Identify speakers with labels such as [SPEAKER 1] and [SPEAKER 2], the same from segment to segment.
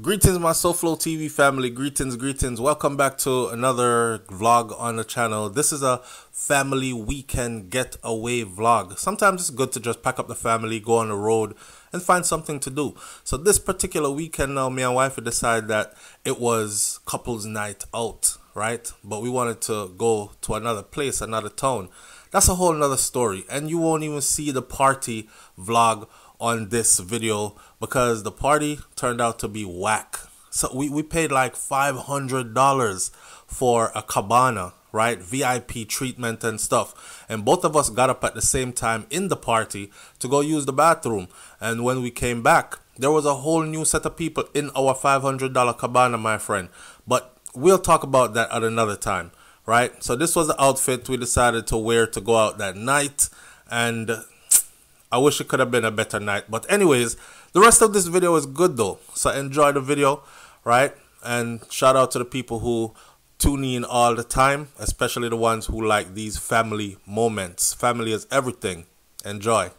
[SPEAKER 1] Greetings my SouFLoTV family, greetings. Welcome back to another vlog on the channel. This is a family weekend getaway vlog. Sometimes it's good to just pack up the family, go on the road and find something to do. So this particular weekend now, me and wife decided that it was couples night out, right? But we wanted to go to another place, another town. That's a whole nother story, and you won't even see the party vlog on this video because the party turned out to be whack. So we paid like $500 for a cabana, right? VIP treatment and stuff, and both of us got up at the same time in the party to go use the bathroom. And when we came back, there was a whole new set of people in our $500 cabana, my friend. But we'll talk about that at another time, right? So this was the outfit we decided to wear to go out that night, and I wish it could have been a better night. But anyways, the rest of this video is good though. So enjoy the video, right? And shout out to the people who tune in all the time, especially the ones who like these family moments. Family is everything. Enjoy.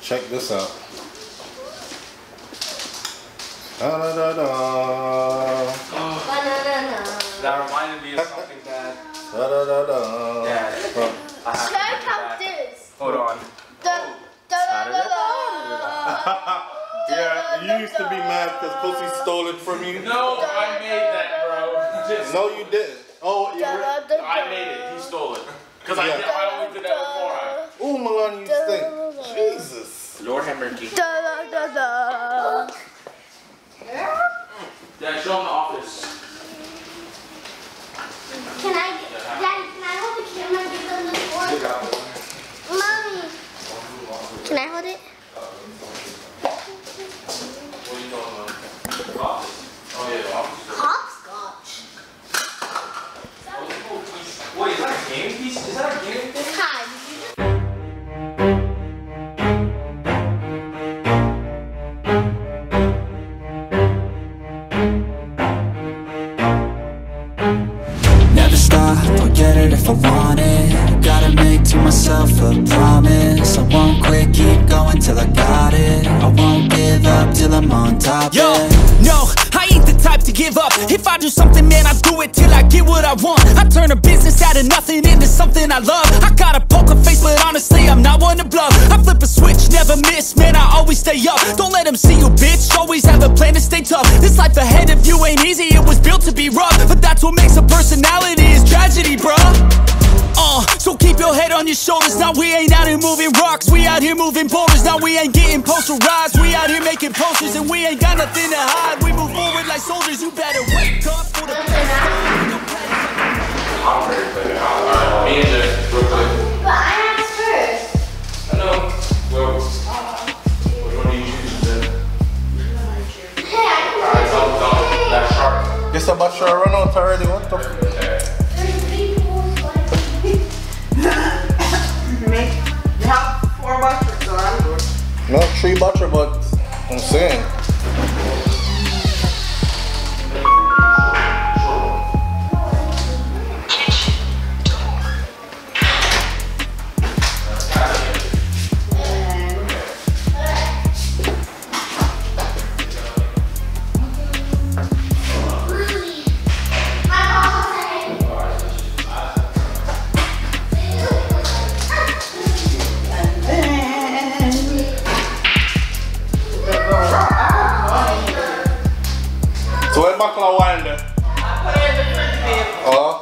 [SPEAKER 1] Check this out. Da-da-da-da.
[SPEAKER 2] That reminded me of something that.
[SPEAKER 1] Da-da-da-da.
[SPEAKER 2] Yeah.
[SPEAKER 3] Check out this.
[SPEAKER 2] Hold on.
[SPEAKER 1] Yeah, you used to be mad because Pussy stole it from you.
[SPEAKER 2] No, I made that, bro.
[SPEAKER 1] No, you didn't. Oh,
[SPEAKER 2] I made it. He stole it. Because I always did that before.
[SPEAKER 1] Ooh, Milani, you stink. Jesus.
[SPEAKER 2] Lord have mercy. Yeah, show him the office.
[SPEAKER 3] Daddy, can I hold the camera and give them the fork? Mommy. Can I hold it?
[SPEAKER 2] What are you talking about? Office. Oh, yeah, the office.
[SPEAKER 3] Hopscotch.
[SPEAKER 2] Wait, is that a game piece? Is that a game thing?
[SPEAKER 3] Hi.
[SPEAKER 4] Never stop, I'll get it if I want it. Gotta make to myself a promise. I won't quit, keep going till I got it. I won't give up till I'm on top.
[SPEAKER 5] Yo, no, I ain't the type to give up. If I do something, man, I do it till I get what I want. I turn a business out of nothing into something I love. I got a poker face, but honestly, I'm not one to bluff. I flip a switch, never miss, man, I always stay up. Don't let them see you, bitch, always have a plan to stay tough. This life ahead of you ain't easy, it was built to be rough. But that's what makes a personality, is tragedy, bruh. So keep your head on your shoulders. Now we ain't out here moving rocks, we out here moving boulders. Now we ain't getting posterized, we out here making posters. And we ain't got nothing to hide, we move forward like soldiers. You better wake up for the
[SPEAKER 2] I'm ready to play it. Me and Jay, real quick.
[SPEAKER 3] But I asked her.
[SPEAKER 1] No, 3 butter, but I'm saying. So where bakla wine there? Oh.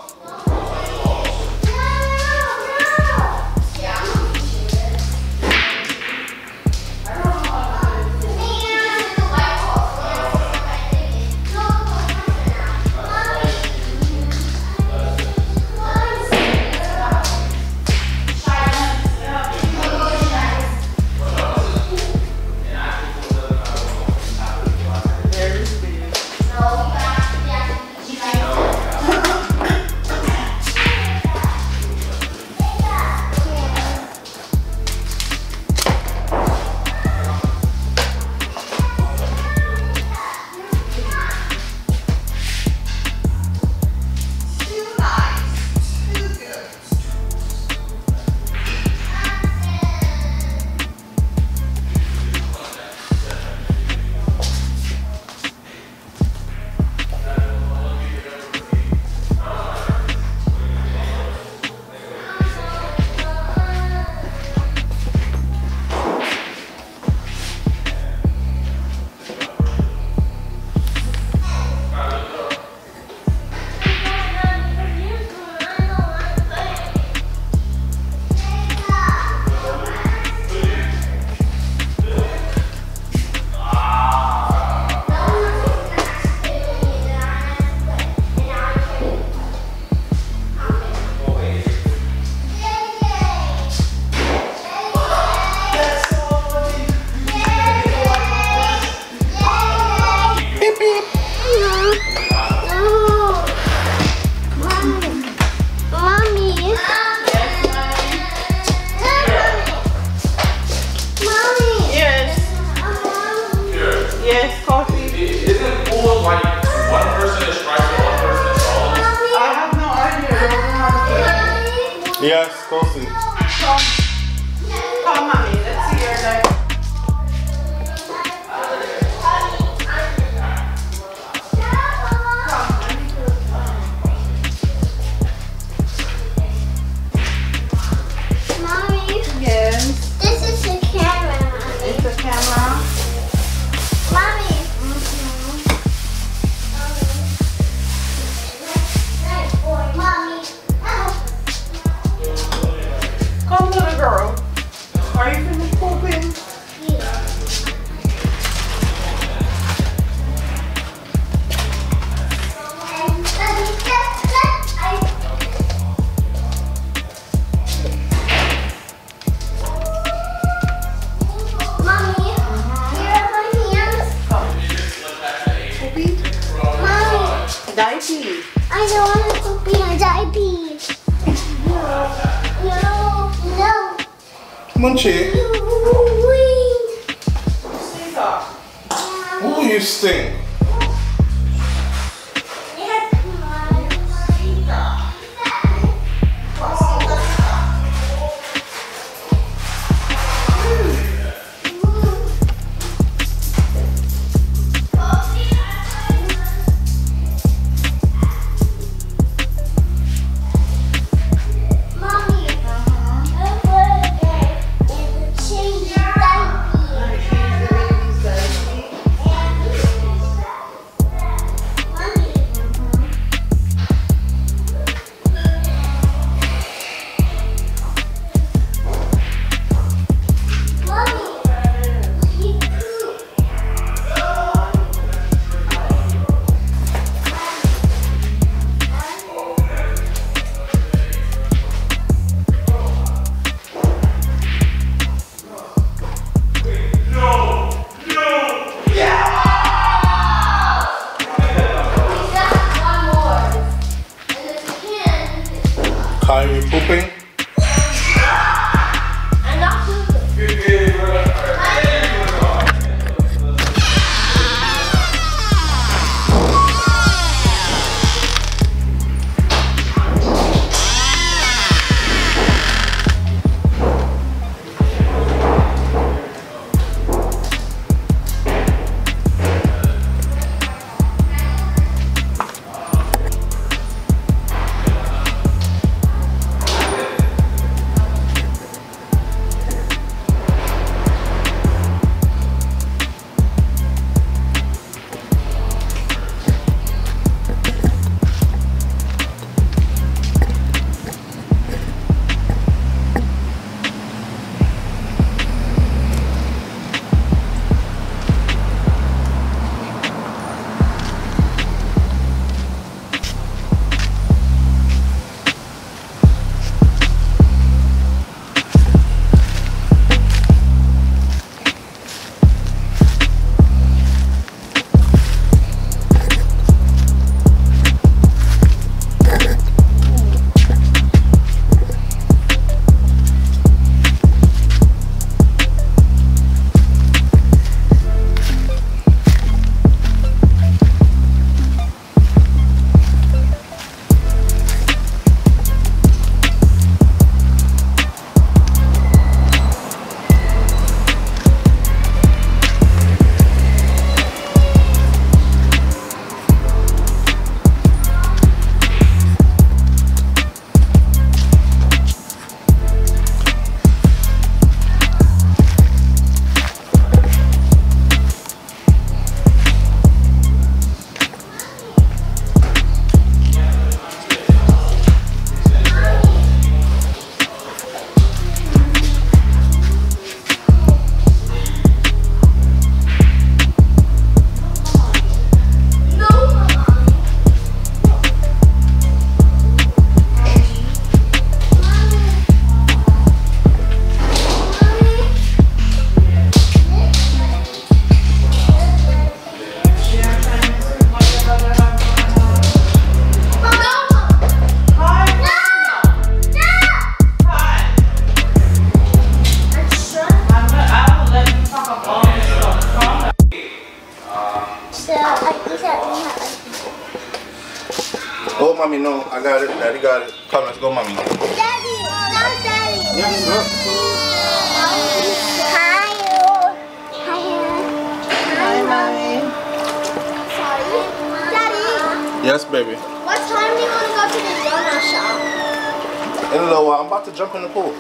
[SPEAKER 1] Yes, coffee.
[SPEAKER 6] Come, mommy. Let's see your leg.
[SPEAKER 3] Mommy.
[SPEAKER 6] Yes.
[SPEAKER 3] This is the camera, Mommy.
[SPEAKER 6] It's the camera.
[SPEAKER 3] Mommy. Mommy.
[SPEAKER 6] Come, little girl. Are you finished pooping?
[SPEAKER 3] Mommy, here are my hands.
[SPEAKER 6] Poopy?
[SPEAKER 3] Mommy,
[SPEAKER 6] Diaper.
[SPEAKER 3] I don't want to poop in a diaper. No.
[SPEAKER 1] Munchie,
[SPEAKER 6] Sit up.
[SPEAKER 1] oh, you stink.
[SPEAKER 3] Mommy, a burger and a change diaper.
[SPEAKER 6] Change the baby's diaper.
[SPEAKER 1] Mommy, no, I got it. Daddy got it. Come, let's go, Mommy.
[SPEAKER 3] Daddy, no, Daddy.
[SPEAKER 1] Yes, look.
[SPEAKER 3] Hi. Hi, Mommy. Sorry. Daddy.
[SPEAKER 1] Yes, baby.
[SPEAKER 3] What time do you want to go to the donut shop?
[SPEAKER 1] In a little while, I'm about to jump in the pool.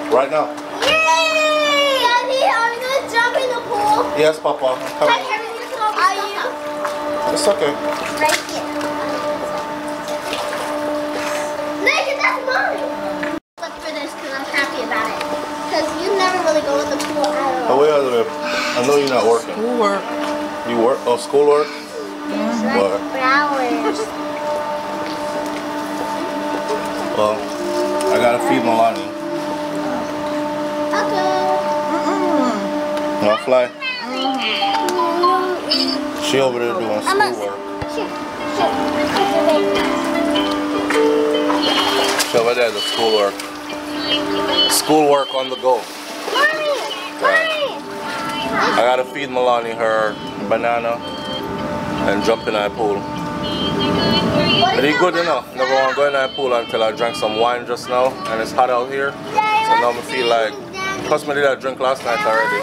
[SPEAKER 1] Right now.
[SPEAKER 3] Yay! Daddy, are we going to jump in the pool?
[SPEAKER 1] Yes, Papa. Come on.
[SPEAKER 3] Are you?
[SPEAKER 1] It's okay.
[SPEAKER 3] Right here. Look, that's mine. Look for this because I'm happy about it. Because you never really go in the pool at all.
[SPEAKER 1] Oh, wait, I know you're not working.
[SPEAKER 6] Schoolwork.
[SPEAKER 1] You work? Oh, schoolwork? What?
[SPEAKER 3] Flowers.
[SPEAKER 1] Well, I gotta feed Milani.
[SPEAKER 3] Okay.
[SPEAKER 1] Wanna fly? She over there doing schoolwork. She over there doing schoolwork. Schoolwork on the go. I gotta feed Milani her banana and jump in that pool. But it's good enough. Never want to go in that pool until I drank some wine just now, and it's hot out here. So now I feel like, plus me did that drink last night already.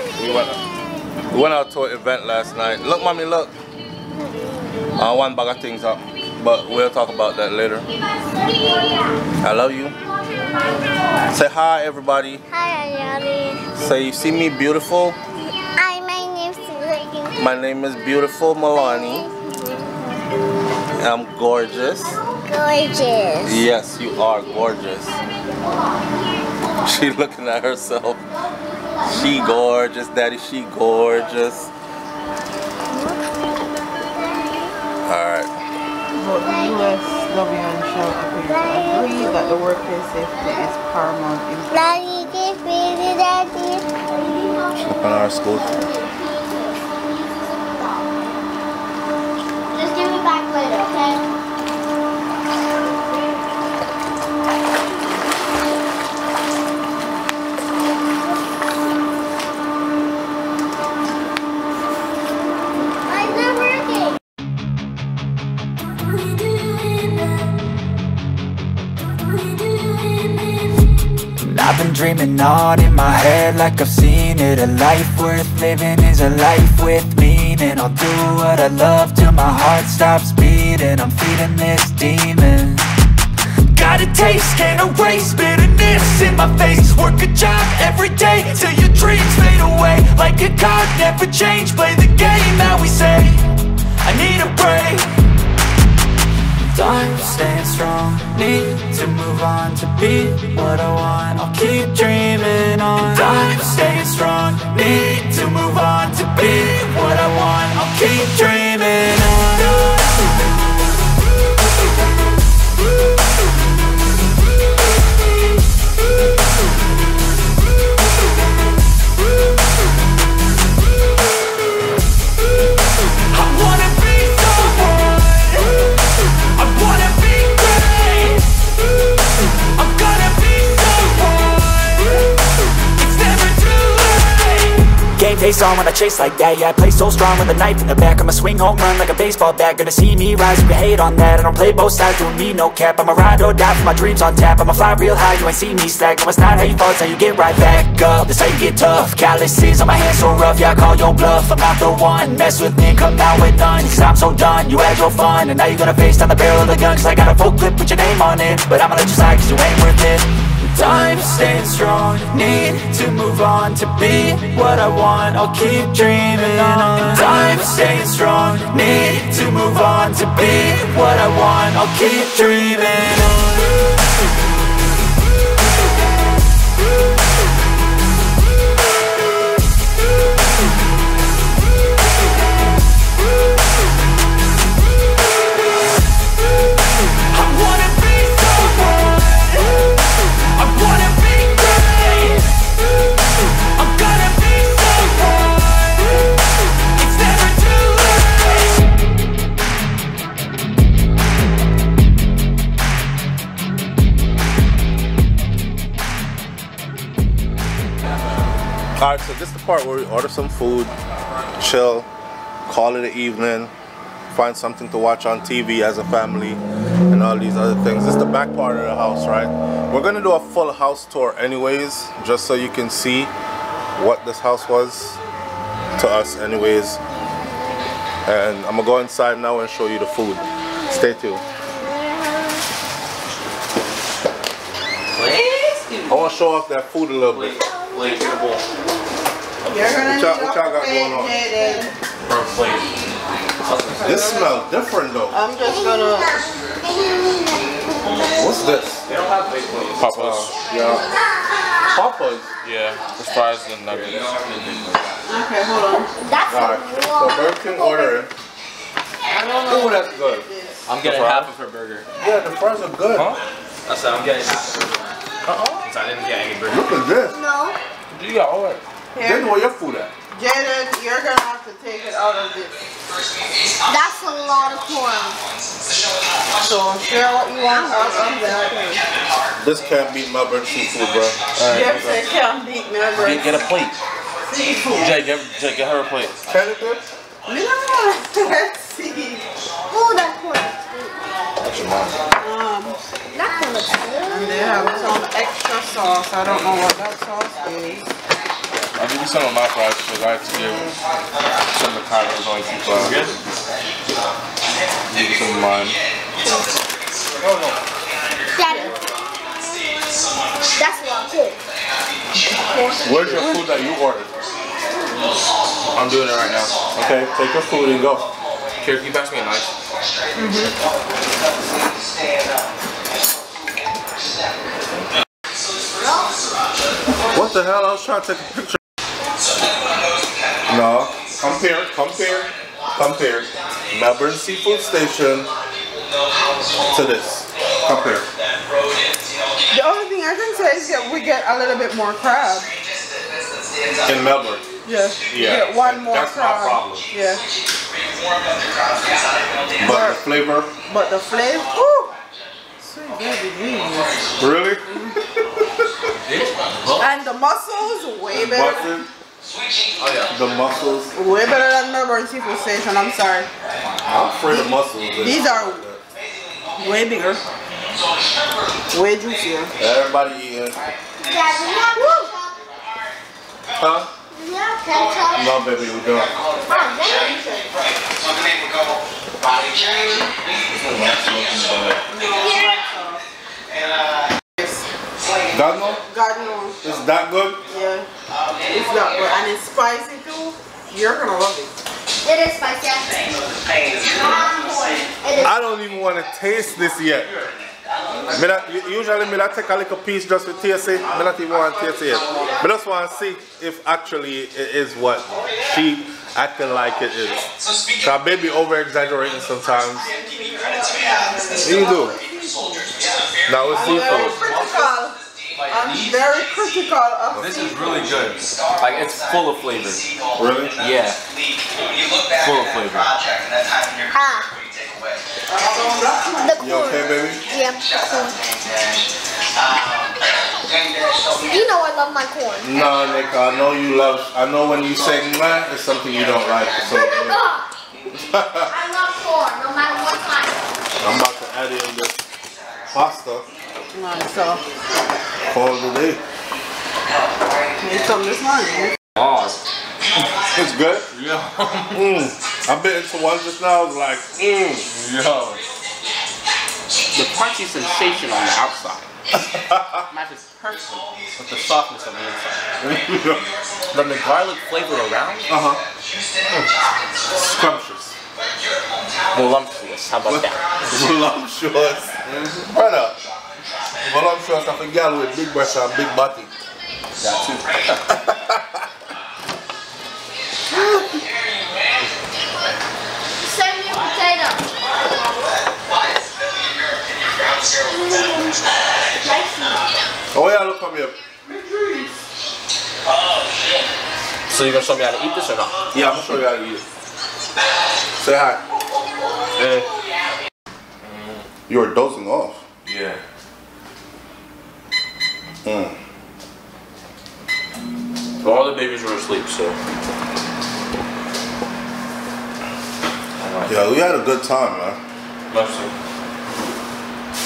[SPEAKER 1] We went out to an event last night. Look, Mommy, look. One bag of things up, but we'll talk about that later. I love you. Say hi, everybody.
[SPEAKER 3] Hi, Ayari.
[SPEAKER 1] Say, you see me beautiful?
[SPEAKER 3] Hi, my name's Susan.
[SPEAKER 1] My name is Beautiful Milani. I'm gorgeous.
[SPEAKER 3] Gorgeous.
[SPEAKER 1] Yes, you are gorgeous. She looking at herself. She gorgeous, Daddy. She gorgeous. Alright.
[SPEAKER 6] But the USW shall appear to agree that the workplace safety is paramount in
[SPEAKER 3] Daddy, give me the daddy.
[SPEAKER 1] She's looking at our school.
[SPEAKER 3] Just give me back later, okay?
[SPEAKER 4] I've been dreaming on in my head like I've seen it. A life worth living is a life with meaning. I'll do what I love till my heart stops beating. I'm feeding this demon. Got a taste, can't erase bitterness in my face. Work a job every day till your dreams fade away. Like a card, never change, play the game that we say. I need a break. I'm staying strong, need to move on to be what I want. I'll keep dreaming on. I'm staying strong, need to move on to be what I want. I'll keep dreaming on. Face on when I chase like that, yeah, I play so strong with a knife in the back. I'ma swing home run like a baseball bat. Gonna see me rise, you can hate on that. I don't play both sides, don't need no cap. I'ma ride or die for my dreams on tap. I'ma fly real high, you ain't see me slack. No, it's not how you fall, it's how you get right back up. This how you get tough, calluses on my hands so rough. Yeah, I call your bluff, I'm not the one. Mess with me, come out with none, cause I'm so done. You had your fun, and now you're gonna face down the barrel of the gun. Cause I got a full clip with your name on it, but I'ma let you slide cause you ain't worth it. I'm staying strong, need to move on to be what I want. I'll keep dreaming on. I'm staying strong, need to move on to be what I want. I'll keep dreaming on.
[SPEAKER 1] Alright, so this is the part where we order some food, chill, call it an evening, find something to watch on TV as a family. and all these other things. This is the back part of the house, right? We're gonna do a full house tour anyways, just so you can see what this house was to us anyways. And I'm gonna go inside now and show you the food. Stay tuned. I want to show off that food a little bit.
[SPEAKER 2] Like, get a bowl.
[SPEAKER 6] You're gonna
[SPEAKER 1] What y'all got going on? This smells different though.
[SPEAKER 6] I'm just gonna.
[SPEAKER 1] What's this?
[SPEAKER 2] They don't have big plates.
[SPEAKER 7] Papa's.
[SPEAKER 1] Yeah. Papa's?
[SPEAKER 7] Yeah, the fries and nuggets.
[SPEAKER 6] Okay, hold on.
[SPEAKER 3] That's
[SPEAKER 1] Alright. So Burger King ordering.
[SPEAKER 6] I don't know.
[SPEAKER 1] Ooh, that's good.
[SPEAKER 2] I'm getting half of her burger.
[SPEAKER 1] Yeah, the fries are good.
[SPEAKER 7] Huh?
[SPEAKER 2] I said I'm getting half of her burger. Because I didn't get any burger.
[SPEAKER 1] Look at this.
[SPEAKER 3] No.
[SPEAKER 7] You got all that.
[SPEAKER 1] Then where your food at?
[SPEAKER 6] Jaden, you're gonna have to take it out of this.
[SPEAKER 3] That's a lot of corn.
[SPEAKER 6] So share what you want out of that.
[SPEAKER 1] This can't beat Melbourne seafood, bro.
[SPEAKER 6] Jeff said can't beat me, bro.
[SPEAKER 7] Get a plate.
[SPEAKER 6] Seafood.
[SPEAKER 7] Jay, get her a plate.
[SPEAKER 1] Can it good?
[SPEAKER 6] Let's see.
[SPEAKER 3] Oh, that corn is good.
[SPEAKER 7] That's your mom.
[SPEAKER 3] That corn looks
[SPEAKER 6] And
[SPEAKER 3] good.
[SPEAKER 6] they have some extra sauce. I don't know what that sauce is.
[SPEAKER 7] I'll give you some of my fries because I have to give some of the Kyler's only 2 fries.
[SPEAKER 2] Good?
[SPEAKER 7] Give you some of mine. Oh no.
[SPEAKER 3] Daddy. That's a lot good.
[SPEAKER 1] Where's your food that you ordered?
[SPEAKER 7] I'm doing it right now.
[SPEAKER 1] Okay, take your food and go.
[SPEAKER 7] Here, can you pass me a knife?
[SPEAKER 1] What the hell? I was trying to take a picture. No, compare Melbourne Seafood Station to this. Compare.
[SPEAKER 6] The only thing I can say is that we get a little bit more crab.
[SPEAKER 1] In Melbourne.
[SPEAKER 6] Yeah.
[SPEAKER 1] Yeah.
[SPEAKER 6] Get one more
[SPEAKER 1] That's
[SPEAKER 6] crab.
[SPEAKER 1] my problem.
[SPEAKER 6] Yeah.
[SPEAKER 1] But the flavor.
[SPEAKER 6] But the flavor, ooh, sweet baby Jesus.
[SPEAKER 1] Really?
[SPEAKER 6] And the mussels, way better.
[SPEAKER 1] Busted. Oh yeah. The mussels.
[SPEAKER 6] Way better than Melbourne Seafood Station, I'm sorry.
[SPEAKER 1] I'm afraid of mussels.
[SPEAKER 6] These are way bigger. Way juicier.
[SPEAKER 1] Everybody eating.
[SPEAKER 3] Dad, do you have ketchup?
[SPEAKER 1] Huh?
[SPEAKER 3] Do you have ketchup?
[SPEAKER 1] No, baby, we don't.
[SPEAKER 3] Oh, then you should.
[SPEAKER 1] God no?
[SPEAKER 6] God knows.
[SPEAKER 1] Is that good?
[SPEAKER 6] Yeah. It's not good. And it's spicy too. You're gonna love it.
[SPEAKER 3] It is spicy. It is.
[SPEAKER 1] I don't even want to taste this yet. Usually I take a little piece just for TSA. I don't even want to taste it yet. But I just want to see if actually it is what she acting like it is. So baby over exaggerating sometimes. What do you do? Now it's
[SPEAKER 6] Very
[SPEAKER 1] seafood.
[SPEAKER 6] critical. I'm very critical of
[SPEAKER 2] This is really good. Like, it's full of flavor.
[SPEAKER 1] Really?
[SPEAKER 2] Yeah. Full of flavor.
[SPEAKER 3] The
[SPEAKER 1] You
[SPEAKER 3] corn.
[SPEAKER 1] okay, baby?
[SPEAKER 3] Yeah, corn. You know I love my corn.
[SPEAKER 1] No, Nick, I know you love. I know when you say "man," it's something you don't like. So
[SPEAKER 3] I love corn, no matter what time.
[SPEAKER 1] I'm about to add in this pasta.
[SPEAKER 6] So,
[SPEAKER 1] Call it a day.
[SPEAKER 6] made some this morning.
[SPEAKER 2] Oh.
[SPEAKER 1] It's good.
[SPEAKER 2] Yeah.
[SPEAKER 1] I bit into one just now. I was like,
[SPEAKER 2] Yo.
[SPEAKER 7] The crunchy sensation on the outside matches perfectly with the softness on the inside. Then the garlic flavor around,
[SPEAKER 1] Scrumptious.
[SPEAKER 7] voluptuous. How about that?
[SPEAKER 1] Voluptuous. Brother. Voluptuous of a girl with big breasts and big body.
[SPEAKER 7] That too.
[SPEAKER 3] Send me a potato.
[SPEAKER 1] Oh yeah, look come here.
[SPEAKER 7] So you're gonna show me how to eat this or not?
[SPEAKER 1] Yeah, I'm gonna show you how to eat it. Say hi.
[SPEAKER 7] Hey.
[SPEAKER 1] You were dozing off.
[SPEAKER 2] Yeah.
[SPEAKER 7] All the babies were asleep, so.
[SPEAKER 1] Yeah, we had a good time, man.
[SPEAKER 7] Love you.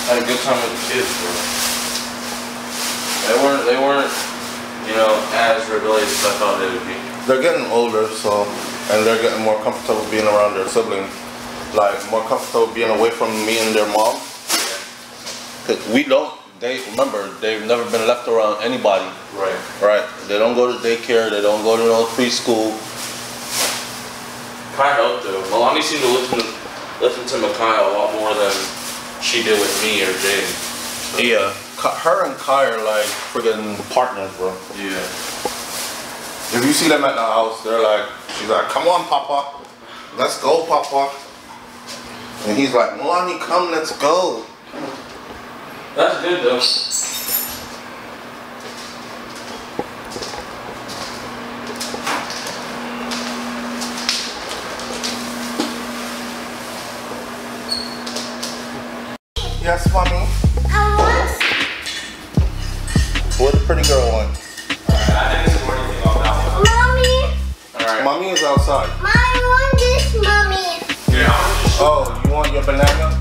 [SPEAKER 2] Had a good time with the kids, bro. They weren't, you know, as rebellious as I thought they would be.
[SPEAKER 1] They're getting older, so, and they're getting more comfortable being around their siblings. Like, more comfortable being away from me and their mom. Remember, they've never been left around anybody.
[SPEAKER 2] Right.
[SPEAKER 1] Right. They don't go to daycare, they don't go to no preschool.
[SPEAKER 2] Kai helped though. Melanie seemed to listen to Makai a lot more than she did with me or Jade. So.
[SPEAKER 1] Yeah. Her and Kai are like friggin' partners, bro.
[SPEAKER 2] Yeah.
[SPEAKER 1] If you see them at the house, they're like, she's like, come on, Papa. Let's go, Papa. And he's like, Melanie, come, let's go.
[SPEAKER 2] That's good though.
[SPEAKER 1] Yes, mommy. Where the pretty girl went?
[SPEAKER 2] Alright, I think it's more anything on that one.
[SPEAKER 3] Mommy.
[SPEAKER 2] Alright.
[SPEAKER 1] Mommy is outside.
[SPEAKER 3] I want this, mommy.
[SPEAKER 2] Yeah.
[SPEAKER 1] Oh, you want your banana?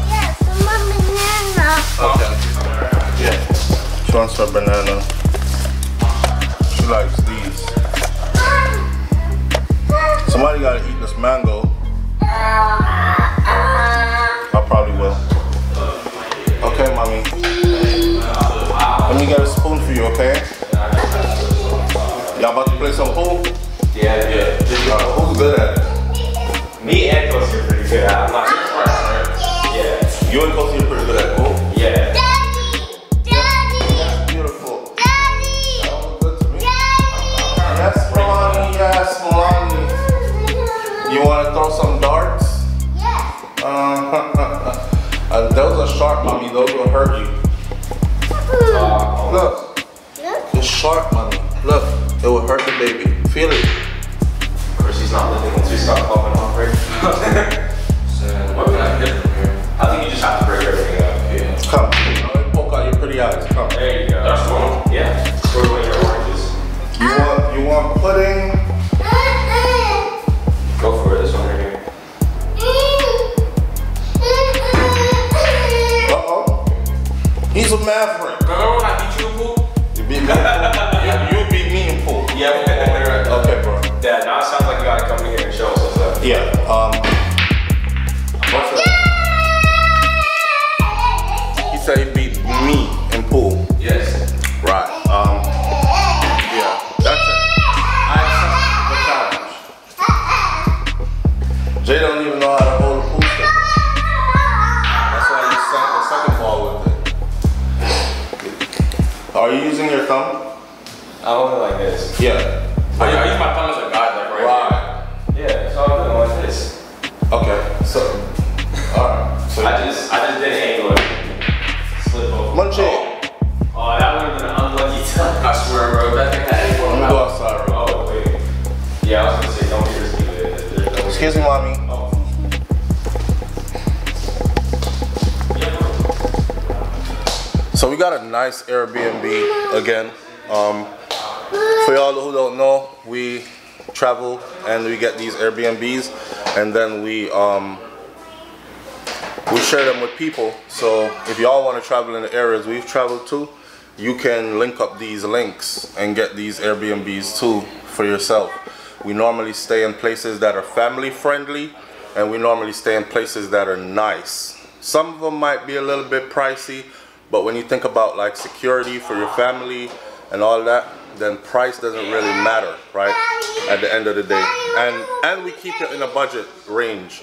[SPEAKER 3] Yes, I want banana.
[SPEAKER 1] Okay. Yeah. She wants her banana. She likes these. Somebody gotta eat this mango. I probably will. Okay, mommy. Let me get a spoon for you, okay? Y'all about to play some pool?
[SPEAKER 2] Yeah.
[SPEAKER 1] Who's good at it?
[SPEAKER 2] Me and Kosi are pretty good at it. I'm not sure, right? Yeah.
[SPEAKER 1] You and Kosi are pretty good at pool?
[SPEAKER 2] Yeah.
[SPEAKER 3] Daddy.
[SPEAKER 1] Beautiful.
[SPEAKER 3] Daddy.
[SPEAKER 1] That was good to me.
[SPEAKER 3] Daddy.
[SPEAKER 1] Yes, Melanie. Yes, Melanie. You want to throw some darts?
[SPEAKER 3] Yes.
[SPEAKER 1] Those are sharp, mommy. Those will hurt you. Look. It's sharp, mommy. Look. It will hurt the baby. Feel it.
[SPEAKER 2] Of course, he's not living once we stop popping off, right? So, what can I get from here? I think you just have to break everything up. Yeah.
[SPEAKER 1] Come. Let me poke out your pretty eyes. Come.
[SPEAKER 2] There you go. That's one. Yeah. Squirt away your oranges.
[SPEAKER 1] You want pudding?
[SPEAKER 2] Go for it. This one right here.
[SPEAKER 1] He's a maverick.
[SPEAKER 2] Remember when I beat you in pool?
[SPEAKER 1] You beat me in pool. You beat me in pool.
[SPEAKER 2] Yeah, right.
[SPEAKER 1] Okay, bro.
[SPEAKER 2] Dad, now it sounds like you gotta come in here and show us what's up.
[SPEAKER 1] Yeah. What's that? He said he beat me in pool.
[SPEAKER 2] Yes.
[SPEAKER 1] Right. Yeah. That's it. I accept the challenge. Jay don't even know how to hold a pool stick. That's why you sank the second ball with it. Are you using your thumb?
[SPEAKER 2] I hold it like this.
[SPEAKER 1] Yeah.
[SPEAKER 2] I use my thumb as a guide, like right here. Yeah, so I'm doing like this.
[SPEAKER 1] Okay. So, alright. So
[SPEAKER 2] I just did angle it. Slip over.
[SPEAKER 1] Munchie.
[SPEAKER 2] Oh, that would have been an unlucky time. I swear, bro. That thing had angle.
[SPEAKER 1] Let me go outside, bro.
[SPEAKER 2] Oh, wait. Yeah, I was gonna say, don't be risky with it.
[SPEAKER 1] Excuse me, mommy.
[SPEAKER 2] Oh.
[SPEAKER 1] So we got a nice Airbnb again. For y'all who don't know, we travel and we get these Airbnbs, and then we share them with people. So if y'all want to travel in the areas we've traveled to, you can link up these links and get these Airbnbs too for yourself. We normally stay in places that are family friendly, and we normally stay in places that are nice. Some of them might be a little bit pricey, but when you think about like security for your family and all that, then price doesn't really matter, right? At the end of the day. And we keep it in a budget range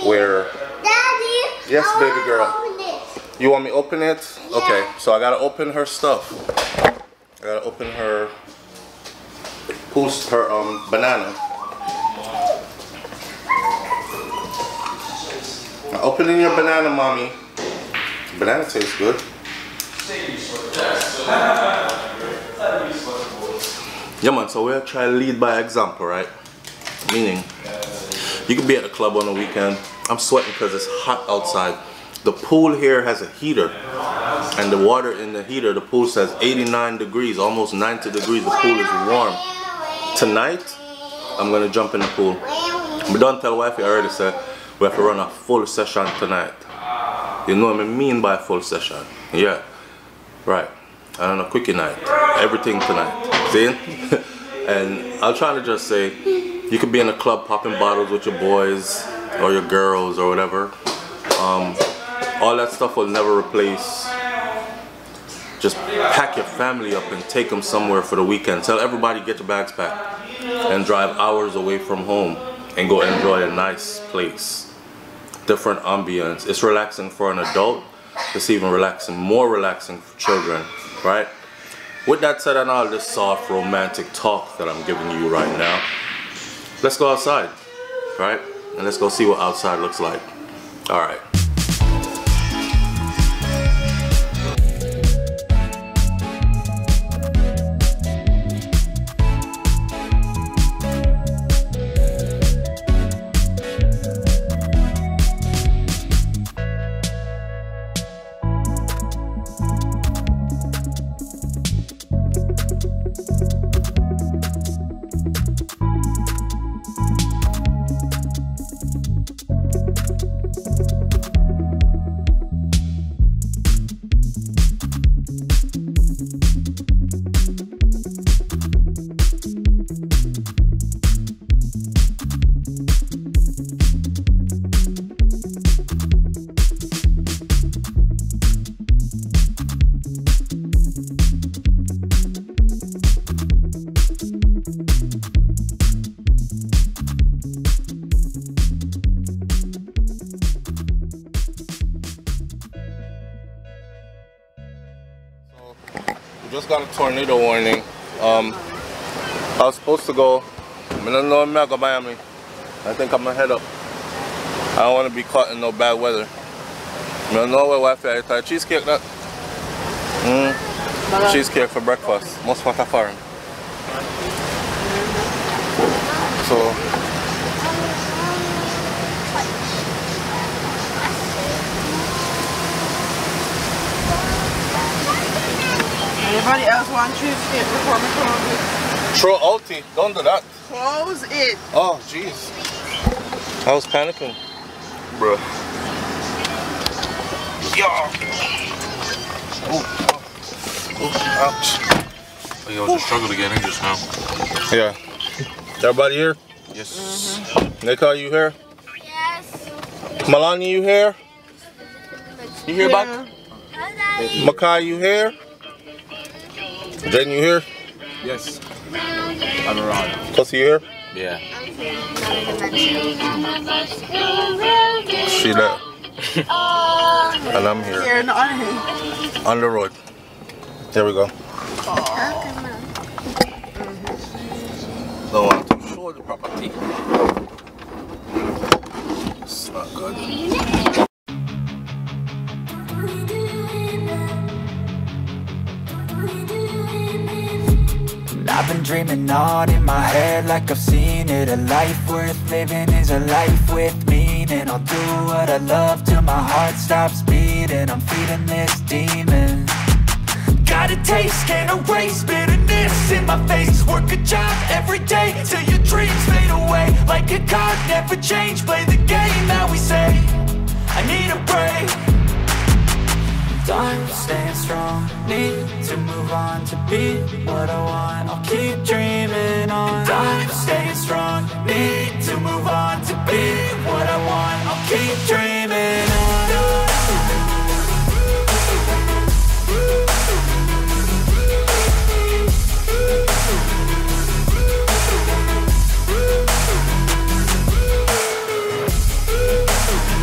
[SPEAKER 1] where...
[SPEAKER 3] Daddy.
[SPEAKER 1] Yes, baby girl. You want me to open it?
[SPEAKER 3] Yeah.
[SPEAKER 1] Okay, so I gotta open her stuff. I gotta open her banana. I'm opening your banana, mommy. Banana tastes good. Yeah, man, so we'll try to lead by example, right? Meaning, you could be at the club on the weekend. I'm sweating because it's hot outside. The pool here has a heater, and the water in the heater, the pool says 89 degrees, almost 90 degrees. The pool is warm. Tonight, I'm gonna jump in the pool. But don't tell wifey, I already said we have to run a full session tonight. You know what I mean by full session. Yeah. Right. And on a quickie night. Everything tonight. See? And I'm trying to just say, you could be in a club popping bottles with your boys or your girls or whatever. All that stuff will never replace. Just pack your family up and take them somewhere for the weekend. Tell everybody get your bags packed and drive hours away from home and go enjoy a nice place. Different ambience. It's relaxing for an adult. It's even relaxing, more relaxing for children, right? With that said and all this soft romantic talk that I'm giving you right now, let's go outside, right? And let's go see what outside looks like. All right. Just got a tornado warning. I was supposed to go. I don't know I'm not going to Miami. I think I'm gonna head up. I don't want to be caught in no bad weather. I don't know where Wi-Fi is. Like cheesecake that. Cheesecake for breakfast. Most what I foreign. So.
[SPEAKER 6] Anybody else want cheesecake before we close it?
[SPEAKER 1] Throw outie. Don't do that.
[SPEAKER 6] Close it.
[SPEAKER 1] Oh, jeez. I was panicking. Bruh. Yeah. Ooh, ouch.
[SPEAKER 2] Oh, yo, just struggled to get in just now.
[SPEAKER 1] Yeah. Everybody here?
[SPEAKER 2] Yes.
[SPEAKER 1] Nick, are you here?
[SPEAKER 3] Yes.
[SPEAKER 1] Melanie, you here? You here,
[SPEAKER 6] Yeah.
[SPEAKER 1] Buck? Makai, you here? Jen, you here?
[SPEAKER 2] Yes. I'm around.
[SPEAKER 1] Pussy, you here?
[SPEAKER 2] Yeah.
[SPEAKER 1] She there. And I'm here.
[SPEAKER 6] Here, no, on here.
[SPEAKER 1] On the road. There we go. Don't want to show the property. It's not good.
[SPEAKER 4] I've been dreaming on in my head like I've seen it. A life worth living is a life with meaning. I'll do what I love till my heart stops beating. I'm feeding this demon. Got a taste, can't erase bitterness in my face. Work a job every day till your dreams fade away. Like a card, never change, play the game that we say. I need a break. I'm staying strong, need to move on to be what I want. I'll keep dreaming on. I'm staying strong, need to move on to be what I want. I'll keep dreaming on.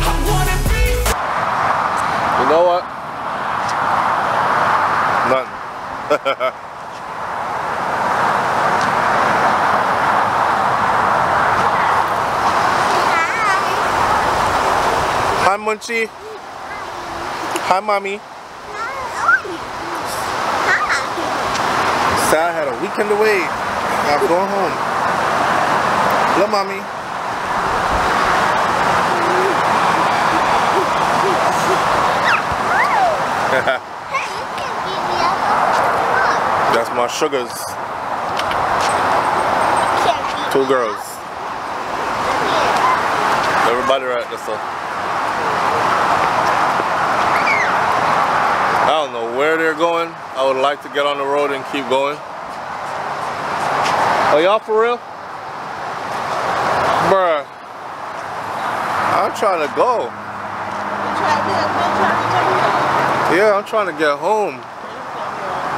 [SPEAKER 4] I wanna be.
[SPEAKER 1] You know what? Nothing. Hi, Munchie. Hi, Mommy. Say I had a weekend away. I'm going home. Hello, Mommy. That's my sugars. Two girls. Everybody right this way. don't know where they're going. I would like to get on the road and keep going. Are y'all for real? Bruh. I'm trying to go. Yeah, I'm trying to get home.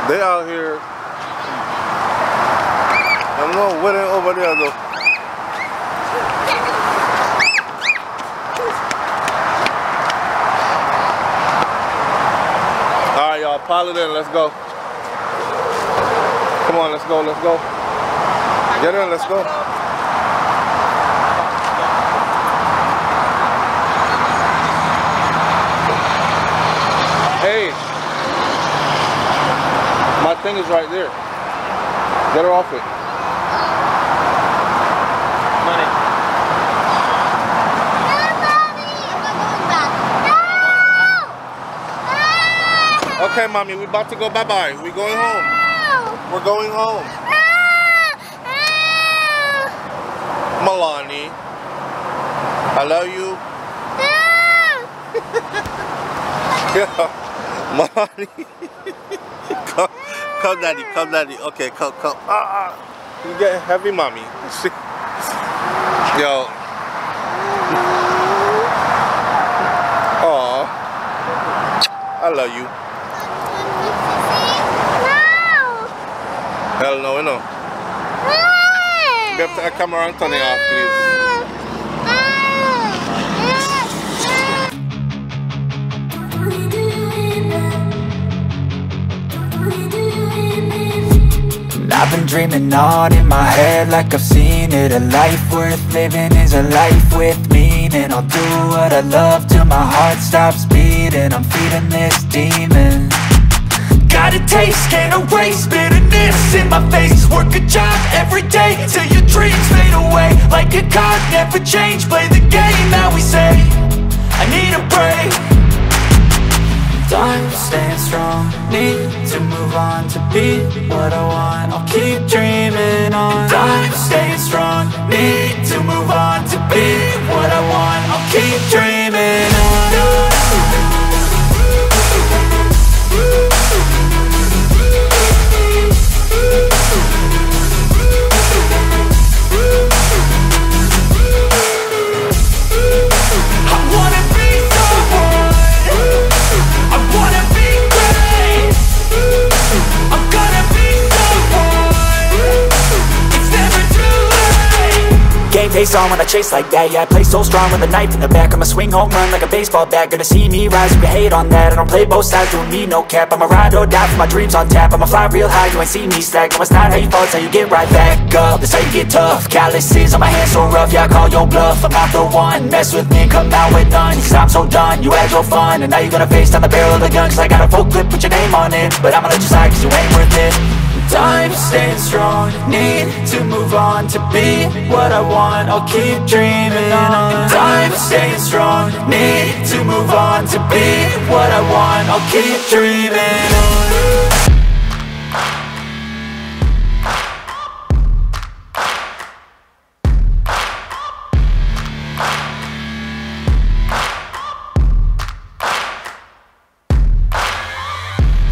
[SPEAKER 1] They out here. I don't know where they over there though. Alright y'all, pile it in, let's go. Come on, let's go, let's go. Get in, let's go. Hey, my thing is right there. Get her off it.
[SPEAKER 7] Money.
[SPEAKER 1] Okay, mommy, we about to go bye-bye. We going home. We're going home. Milani, I love you. Yeah, Milani. Come, daddy, come, daddy. Okay, come. You getting heavy, mommy. Yo. Aw. I love you. Hell no, no. Get the camera and turn it off, please.
[SPEAKER 4] I've been dreaming on in my head like I've seen it. A life worth living is a life with meaning. I'll do what I love till my heart stops beating. I'm feeding this demon. Got a taste, can't erase bitterness in my face. Work a job every day till your dreams fade away. Like a card, never change, play the game that we say. I need a break. I'm staying strong, need to move on to be what I want. I'll keep dreaming on. I'm staying strong, need to move on to be what I want. I'll keep dreaming on. Face on when I chase like that. Yeah, I play so strong with a knife in the back. I'ma swing home run like a baseball bat. Gonna see me rise, you can hate on that. I don't play both sides, doing me no cap. I'ma ride or die for my dreams on tap. I'ma fly real high, you ain't see me slack. No, it's not how you fall, it's how you get right back up. That's how you get tough. Calluses on my hands so rough, yeah, I call your bluff. I'm not the one, mess with me and come out with none. Cause I'm so done, you had your fun. And now you're gonna face down the barrel of the gun. Cause I got a full clip with your name on it. But I'ma let you slide cause you ain't worth it. I'm staying strong, need to move on to be what I want. I'll keep dreaming on. I'm staying strong, need to move on to be what I want. I'll keep dreaming on.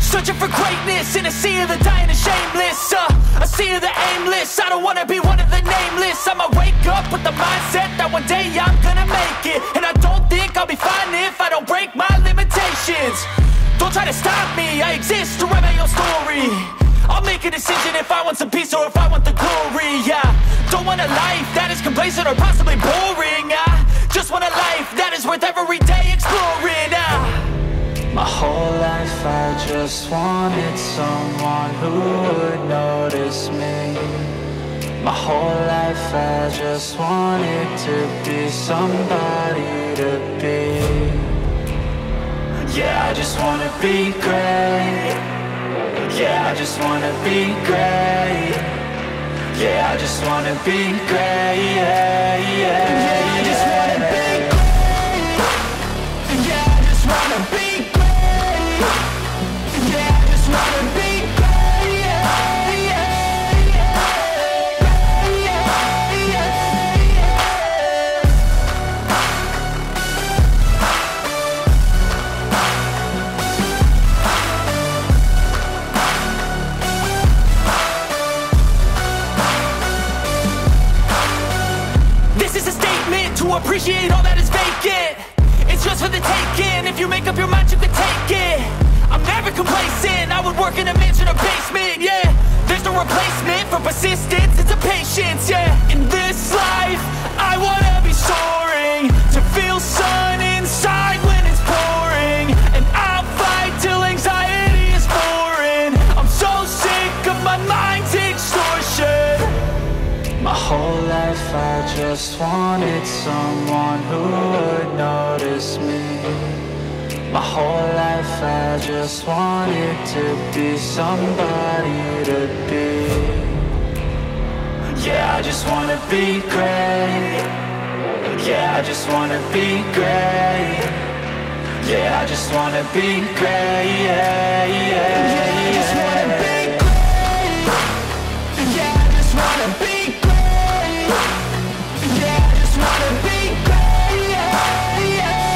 [SPEAKER 5] Searching for greatness in a sea of the dying and shameless, a sea of the aimless. I don't wanna be one of the nameless. I'ma wake up with the mindset that one day I'm gonna make it. And I don't think I'll be fine if I don't break my limitations. Don't try to stop me, I exist to write my own story. I'll make a decision if I want some peace or if I want the glory. Yeah, don't want a life that is complacent or possibly boring. I just want a life that is worth every day exploring.
[SPEAKER 4] My whole life I just wanted someone who would notice me. My whole life I just wanted to be somebody to be. Yeah, I just wanna be great. Yeah, I just wanna be great. Yeah, I just wanna be great. Yeah, yeah, I just wanna be great. Yeah, I just wanna be great. Yeah, I just wanna be great. Yeah, yeah, yeah, yeah, yeah.
[SPEAKER 5] to appreciate all that is vacant. It's just for the taking. If you make up your mind, you can take it. I'm never complacent. I would work in a mansion or basement, yeah. There's no replacement for persistence, it's a patience, yeah. In this life, I wanna be soaring, to feel sun inside when it's pouring. And I'll fight till anxiety is foreign. I'm so sick of my mind's extortion.
[SPEAKER 4] My whole life I just wanted someone who would notice me. My whole life I just wanted to be somebody to be. Yeah, I just wanna be great. Yeah, I just wanna be great. Yeah, I just wanna be great. Yeah, yeah, yeah, I just wanna be great. Yeah, I just wanna be great. Yeah, I just wanna be great. Yeah, yeah.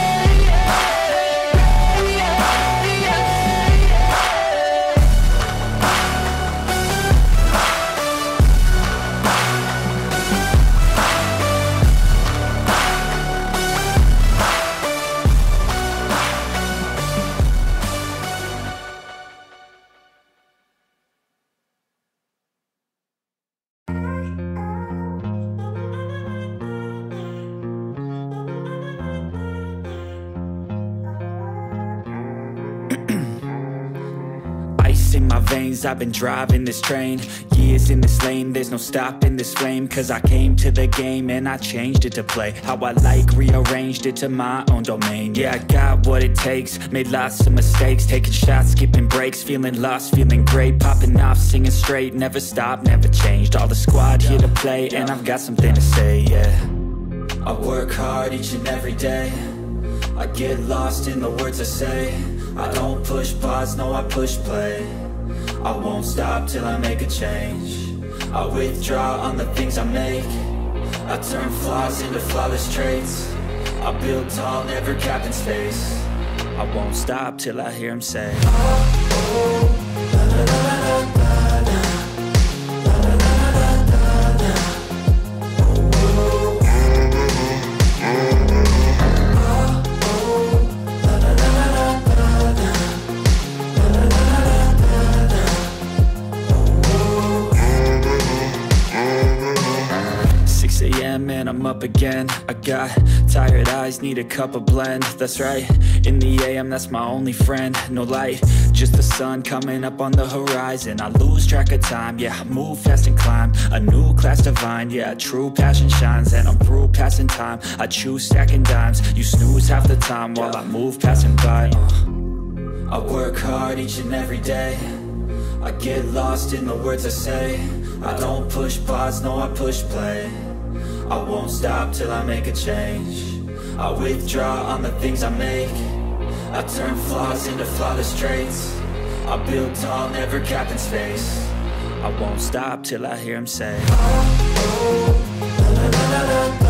[SPEAKER 5] In my veins, I've been driving this train. Years in this lane, there's no stopping this flame. Cause I came to the game and I changed it to play how I like, rearranged it to my own domain. Yeah, I got what it takes, made lots of mistakes, taking shots, skipping breaks, feeling lost, feeling great, popping off, singing straight, never stopped, never changed. All the squad here to play and I've got something to say, yeah. I work hard each and every day, I get lost in the words I say. I don't push pause, no, I push play. I won't stop till I make a change. I withdraw on the things I make. I turn flaws into flawless traits. I build tall, never capped in space. I won't stop till I hear him say, oh, oh, la, la, la, la, la, la. And I'm up again. I got tired eyes, need a cup of blend. That's right, in the AM, that's my only friend. No light, just the sun coming up on the horizon. I lose track of time, yeah, I move fast and climb a new class divine, yeah, true passion shines. And I'm through passing time, I choose stacking dimes. You snooze half the time while I move passing by. I work hard each and every day, I get lost in the words I say. I don't push pause, no, I push play. I won't stop till I make a change. I withdraw on the things I make. I turn flaws into flawless traits. I build tall, never capped in space. I won't stop till I hear him say, oh, oh, la, la, la, la, la.